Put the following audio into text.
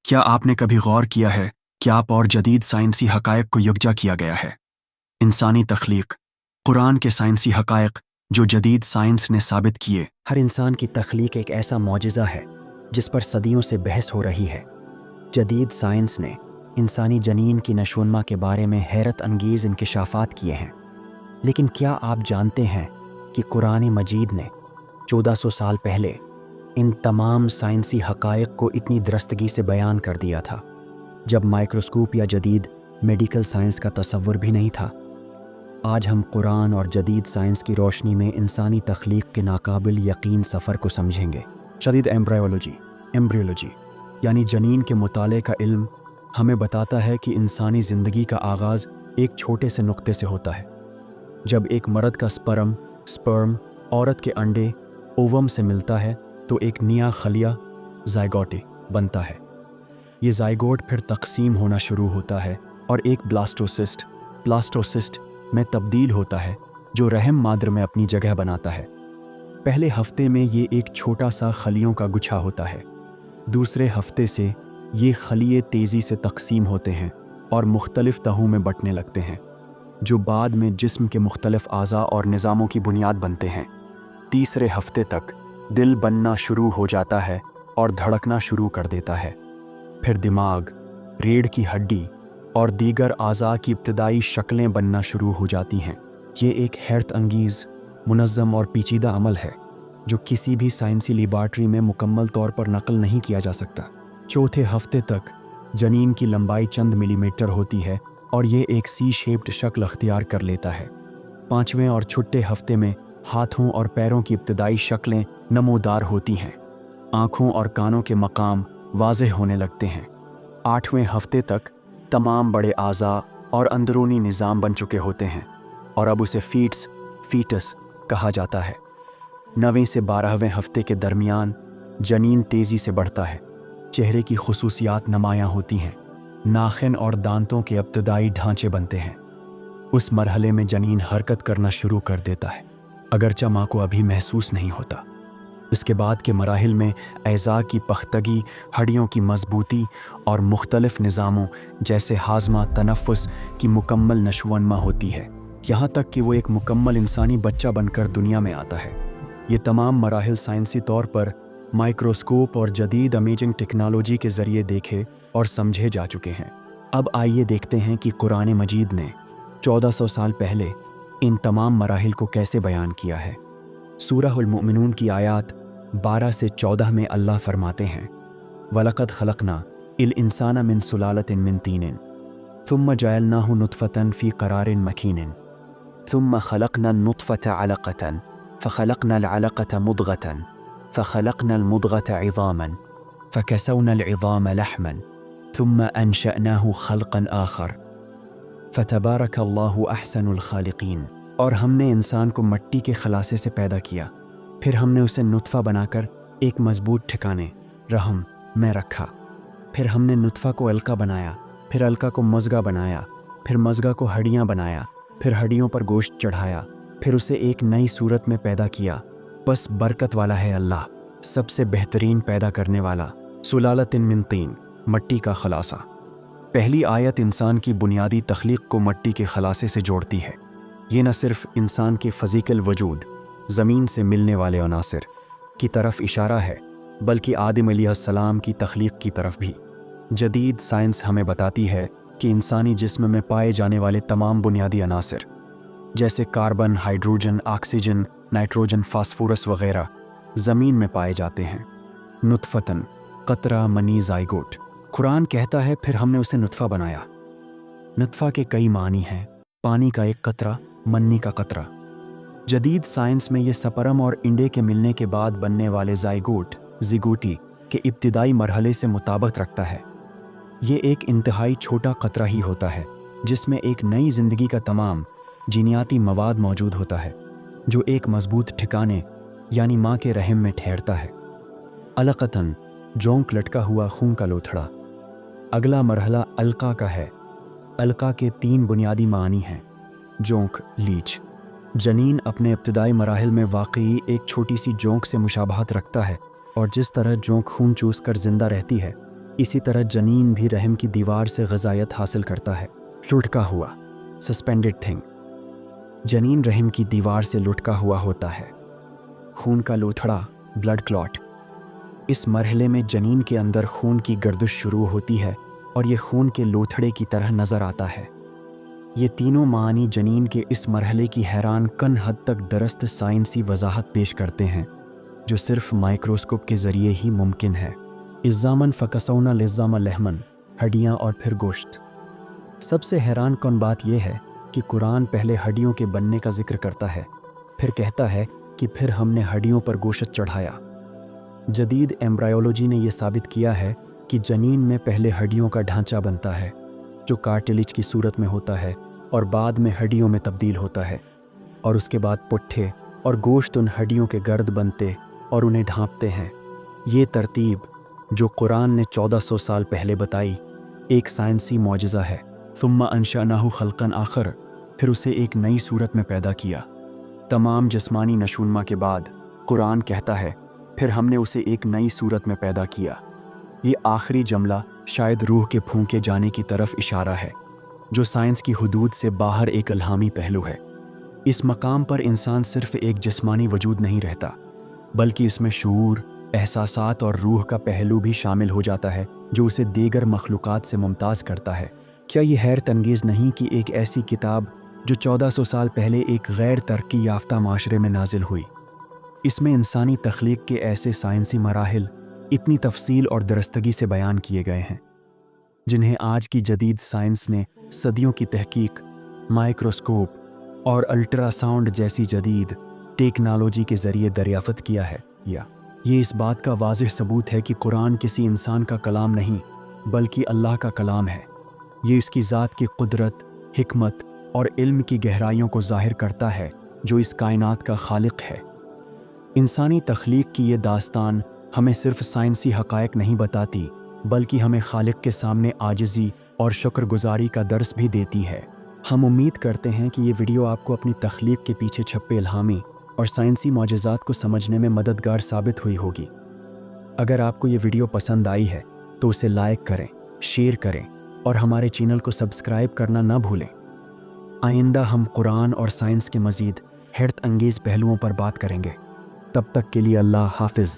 क्या आपने कभी गौर किया है कि आप और जदीद साइंसी हकायक को यकजा किया गया है? इंसानी तख्लीक, कुरान के साइंसी हकायक जो जदीद साइंस ने साबित किए। हर इंसान की तख्लीक एक ऐसा मौजिज़ा है जिस पर सदियों से बहस हो रही है। जदीद साइंस ने इंसानी जनीन की नशोनमा के बारे में हैरत अंगेज़ इंकशाफात किए हैं, लेकिन क्या आप जानते हैं कि कुरान मजीद ने 1400 साल पहले इन तमाम साइंसी हकायक को इतनी दरस्तगी से बयान कर दिया था जब माइक्रोस्कोप या जदीद मेडिकल साइंस का तसव्वुर भी नहीं था। आज हम कुरान और जदीद साइंस की रोशनी में इंसानी तख्लीक के नाकाबिल यकीन सफ़र को समझेंगे। जदीद एम्ब्रियोलॉजी यानी जनीन के मुताले का इल्म हमें बताता है कि इंसानी ज़िंदगी का आगाज़ एक छोटे से नुक्ते से होता है। जब एक मर्द का स्पर्म औरत के अंडे ओवम से मिलता है तो एक नया खलिया ज़ायगोटे बनता है। ये ज़ायगोट फिर तकसीम होना शुरू होता है और एक ब्लास्टोसिस्ट में तब्दील होता है जो रहम मादर में अपनी जगह बनाता है। पहले हफ्ते में ये एक छोटा सा खलियों का गुच्छा होता है। दूसरे हफ्ते से ये खलिए तेज़ी से तकसीम होते हैं और मुख्तलिफ तहों में बंटने लगते हैं, जो बाद में जिस्म के मुख्तलिफ आज़ा और निज़ामों की बुनियाद बनते हैं। तीसरे हफ्ते तक दिल बनना शुरू हो जाता है और धड़कना शुरू कर देता है। फिर दिमाग, रीढ़ की हड्डी और दीगर आज़ा की इब्तदाई शक्लें बनना शुरू हो जाती हैं। ये एक हैरत अंगीज़, मुनज़्ज़म और पेचीदा अमल है जो किसी भी साइंसी लेबॉरेटरी में मुकम्मल तौर पर नकल नहीं किया जा सकता। चौथे हफ्ते तक जनीन की लंबाई चंद मिलीमीटर होती है और ये एक सी शेप्ड शक्ल अख्तियार कर लेता है। पाँचवें और छठे हफ्ते में हाथों और पैरों की इब्तदाई शक्लें नमोदार होती हैं। आँखों और कानों के मकाम वाज़ेह होने लगते हैं। आठवें हफ्ते तक तमाम बड़े आज़ा और अंदरूनी निज़ाम बन चुके होते हैं और अब उसे फीटस कहा जाता है। 9वें से 12वें हफ्ते के दरमियान जनीन तेज़ी से बढ़ता है। चेहरे की खुसूसियात नमायाँ होती हैं। नाखिन और दांतों के इब्तदाई ढांचे बनते हैं। उस मरहले में जनीन हरकत करना शुरू कर देता है, अगरचे माँ को अभी महसूस नहीं होता। इसके बाद के मराहिल में अज़ा की पख्तगी, हड्डियों की मजबूती और मुख्तलिफ निज़ामों जैसे हाज़मा, तनफ़ुस की मुकम्मल नशोवनमा होती है, यहाँ तक कि वो एक मुकम्मल इंसानी बच्चा बनकर दुनिया में आता है। ये तमाम मराहिल साइंसी तौर पर माइक्रोस्कोप और जदीद इमेजिंग टेक्नोलॉजी के ज़रिए देखे और समझे जा चुके हैं। अब आइए देखते हैं कि कुरान मजीद ने 1400 साल पहले इन तमाम मराहिल को कैसे बयान किया है। सूरह अल मोमिनून की आयत 12 से 14 में अल्लाह फरमाते हैं, वलक़द खलक़ना इल इंसाना मिन सुलालतिन मिन तीनिन थुम्मा जअलनाहु नुतफ़तन फ़ी क़रारिन मकीनिन थुम्मा खलक़ना नुतफ़त अलक़तन फ़खलक़ना अलक़त मुदग़तन फ़खलक़ना मुदग़त इज़ामन फ़कसवना इज़ाम लहमन थुम्मा अनशअनाहु खल्क़न आख़र फ़तबारकल्लाहु अहसनुल ख़ालिक़ीन। और हमने इंसान को मट्टी के खलासे से पैदा किया, फिर हमने उसे नुतफ़ा बनाकर एक मजबूत ठिकाने रहम में रखा। फिर हमने नुतफ़ा को अलका बनाया, फिर अलका को मज़गा बनाया, फिर मज़गा को हड्डियाँ बनाया, फिर हड्डियों पर गोश्त चढ़ाया, फिर उसे एक नई सूरत में पैदा किया। बस बरकत वाला है अल्लाह, सबसे बेहतरीन पैदा करने वाला। सुलालतिन मिन तीन, मट्टी का खलासा। पहली आयत इंसान की बुनियादी तख्लीक को मट्टी के खलासे से जोड़ती है। ये न सिर्फ इंसान के फ़िज़िकल वजूद, ज़मीन से मिलने वाले अनासिर की तरफ इशारा है, बल्कि आदम अलैहिस्सलाम की तख्लीक की तरफ भी। जदीद साइंस हमें बताती है कि इंसानी जिस्म में पाए जाने वाले तमाम बुनियादी अनासिर जैसे carbon, hydrogen, oxygen, nitrogen, phosphorus वग़ैरह ज़मीन में पाए जाते हैं। नुतफ़तन, क़तरा, मनी, ज़ायगोट। कुरान कहता है फिर हमने उसे नुतफ़ा बनाया। नुतफ़ा के कई मानी हैं, पानी का एक कतरा, मन्नी का कतरा। जदीद साइंस में ये सपरम और इंडे के मिलने के बाद बनने वाले ज़िगोटी के इब्तिदाई मरहले से मुताबिक रखता है। ये एक इंतहाई छोटा कतरा ही होता है जिसमें एक नई ज़िंदगी का तमाम जीनियाती मवाद मौजूद होता है, जो एक मजबूत ठिकाने यानी माँ के रहम में ठहरता है। अलक़तन, जोंक लटका हुआ खून का लोथड़ा। अगला मरहला अलका का है। अलका के 3 बुनियादी मानी हैं, जोंक, लीच। जनीन अपने इब्तिदाई मराहिल में वाकई एक छोटी सी जोंक से मुशाबहत रखता है और जिस तरह जोंक खून चूस कर ज़िंदा रहती है, इसी तरह जनीन भी रहम की दीवार से ग़िज़ायत हासिल करता है। लुढ़का हुआ, सस्पेंडेड थिंग। जनीन रहम की दीवार से लुढ़का हुआ होता है। खून का लोथड़ा, ब्लड क्लॉट। इस मरहले में जनीन के अंदर खून की गर्दिश शुरू होती है और ये खून के लोथड़े की तरह नज़र आता है। ये तीनों मानी जनीन के इस मरहले की हैरान कन हद तक दरस्त साइंसी वजाहत पेश करते हैं, जो सिर्फ माइक्रोस्कोप के ज़रिए ही मुमकिन है। इज़्ज़ामन फ़कसौना लिज़्ज़ाम लहमन, हड्डियाँ और फिर गोश्त। सबसे हैरान कन बात यह है कि कुरान पहले हड्डियों के बनने का जिक्र करता है, फिर कहता है कि फिर हमने हड्डियों पर गोश्त चढ़ाया। जदीद एम्ब्रायोलॉजी ने यह साबित किया है कि जनीन में पहले हड्डियों का ढांचा बनता है, जो कार्टिलेज की सूरत में होता है और बाद में हड्डियों में तब्दील होता है, और उसके बाद पुट्ठे और गोश्त उन हड्डियों के गर्द बनते और उन्हें ढांपते हैं। ये तरतीब, जो कुरान ने 1400 साल पहले बताई, एक साइंसी मौजज़ा है। सुम्मा अंशानाहु खल्कन आखर, फिर उसे एक नई सूरत में पैदा किया। तमाम जिस्मानी नशूनमा के बाद कुरान कहता है, फिर हमने उसे एक नई सूरत में पैदा किया। ये आखिरी जुमला शायद रूह के फूंके जाने की तरफ इशारा है, जो साइंस की हुदूद से बाहर एक इल्हामी पहलू है। इस मकाम पर इंसान सिर्फ एक जिस्मानी वजूद नहीं रहता, बल्कि इसमें शऊर, एहसासात और रूह का पहलू भी शामिल हो जाता है, जो उसे दीगर मखलूक़ात से मुमताज़ करता है। क्या ये हैरत अंगेज़ नहीं कि एक ऐसी किताब जो 1400 साल पहले एक गैर तरक्की याफ्ता माशरे में नाजिल हुई, इसमें इंसानी तख्लीक के ऐसे साइंसी मराहिल इतनी तफसील और दरस्तगी से बयान किए गए हैं, जिन्हें आज की जदीद साइंस ने सदियों की तहकीक, माइक्रोस्कोप और अल्ट्रासाउंड जैसी जदीद टेक्नोलॉजी के ज़रिए दरियाफ़त किया है। या ये इस बात का वाज़िह सबूत है कि कुरान किसी इंसान का कलाम नहीं, बल्कि अल्लाह का कलाम है। ये इसकी ज़ात की कुदरत, हिकमत और इल्म की गहराइयों को ज़ाहिर करता है, जो इस कायनात का खालिक है। इंसानी तख्लीक की ये दास्तान हमें सिर्फ साइंसी हक़ाइक़ नहीं बताती, बल्कि हमें खालिक के सामने आजिज़ी और शुक्रगुज़ारी का दर्स भी देती है। हम उम्मीद करते हैं कि ये वीडियो आपको अपनी तख्लीक के पीछे छुपे इल्हामी और साइंसी मौजज़ात को समझने में मददगार साबित हुई होगी। अगर आपको ये वीडियो पसंद आई है तो उसे लाइक करें, शेयर करें और हमारे चैनल को सब्सक्राइब करना ना भूलें। आइंदा हम कुरान और साइंस के मज़ीद हैरत अंगेज़ पहलुओं पर बात करेंगे। तब तक के लिए अल्लाह हाफ़िज़।